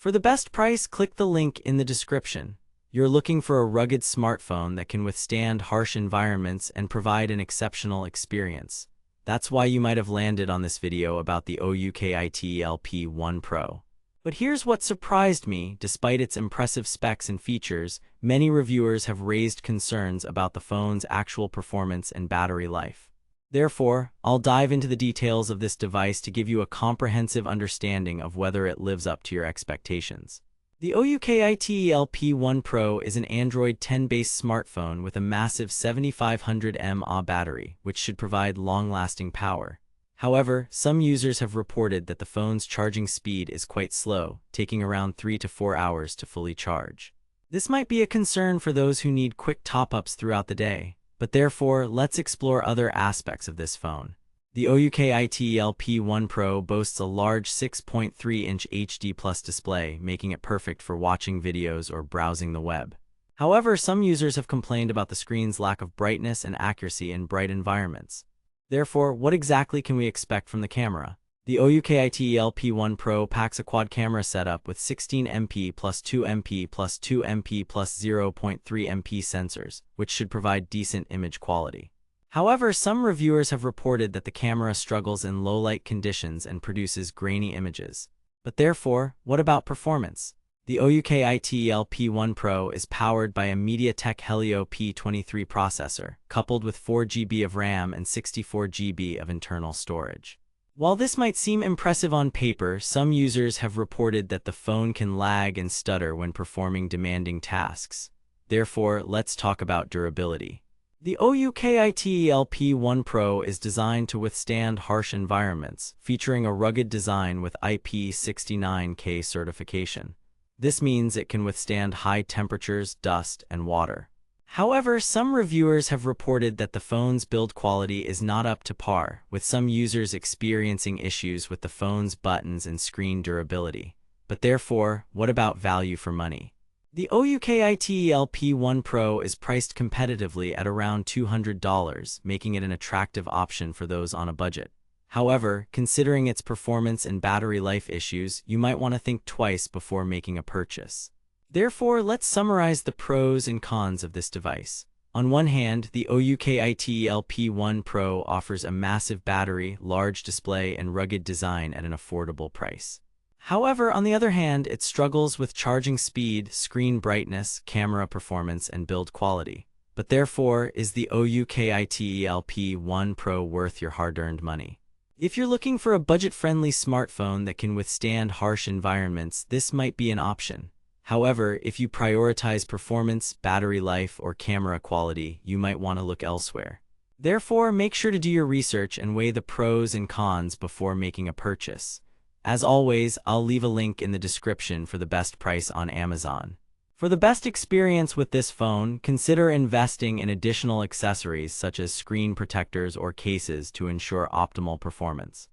For the best price, click the link in the description. You're looking for a rugged smartphone that can withstand harsh environments and provide an exceptional experience. That's why you might have landed on this video about the OUKITEL P1 Pro. But here's what surprised me: despite its impressive specs and features, many reviewers have raised concerns about the phone's actual performance and battery life. Therefore, I'll dive into the details of this device to give you a comprehensive understanding of whether it lives up to your expectations. The OUKITEL P1 Pro is an Android 10-based smartphone with a massive 7500 mAh battery, which should provide long-lasting power. However, some users have reported that the phone's charging speed is quite slow, taking around 3 to 4 hours to fully charge. This might be a concern for those who need quick top-ups throughout the day, but therefore, let's explore other aspects of this phone. The OUKITEL P1 Pro boasts a large 6.3-inch HD+ display, making it perfect for watching videos or browsing the web. However, some users have complained about the screen's lack of brightness and accuracy in bright environments. Therefore, what exactly can we expect from the camera? The OUKITEL P1 Pro packs a quad camera setup with 16MP plus 2MP plus 2MP plus 0.3MP sensors, which should provide decent image quality. However, some reviewers have reported that the camera struggles in low-light conditions and produces grainy images. But therefore, what about performance? The OUKITEL P1 Pro is powered by a MediaTek Helio P23 processor, coupled with 4GB of RAM and 64GB of internal storage. While this might seem impressive on paper, some users have reported that the phone can lag and stutter when performing demanding tasks. Therefore, let's talk about durability. The OUKITEL P1 Pro is designed to withstand harsh environments, featuring a rugged design with IP69K certification. This means it can withstand high temperatures, dust, and water. However, some reviewers have reported that the phone's build quality is not up to par, with some users experiencing issues with the phone's buttons and screen durability. But therefore, what about value for money? The OUKITEL P1 Pro is priced competitively at around $200, making it an attractive option for those on a budget. However, considering its performance and battery life issues, you might want to think twice before making a purchase. Therefore, let's summarize the pros and cons of this device. On one hand, the OUKITEL P1 Pro offers a massive battery, large display, and rugged design at an affordable price. However, on the other hand, it struggles with charging speed, screen brightness, camera performance, and build quality. But therefore, is the OUKITEL P1 Pro worth your hard-earned money? If you're looking for a budget-friendly smartphone that can withstand harsh environments, this might be an option. However, if you prioritize performance, battery life, or camera quality, you might want to look elsewhere. Therefore, make sure to do your research and weigh the pros and cons before making a purchase. As always, I'll leave a link in the description for the best price on Amazon. For the best experience with this phone, consider investing in additional accessories such as screen protectors or cases to ensure optimal performance.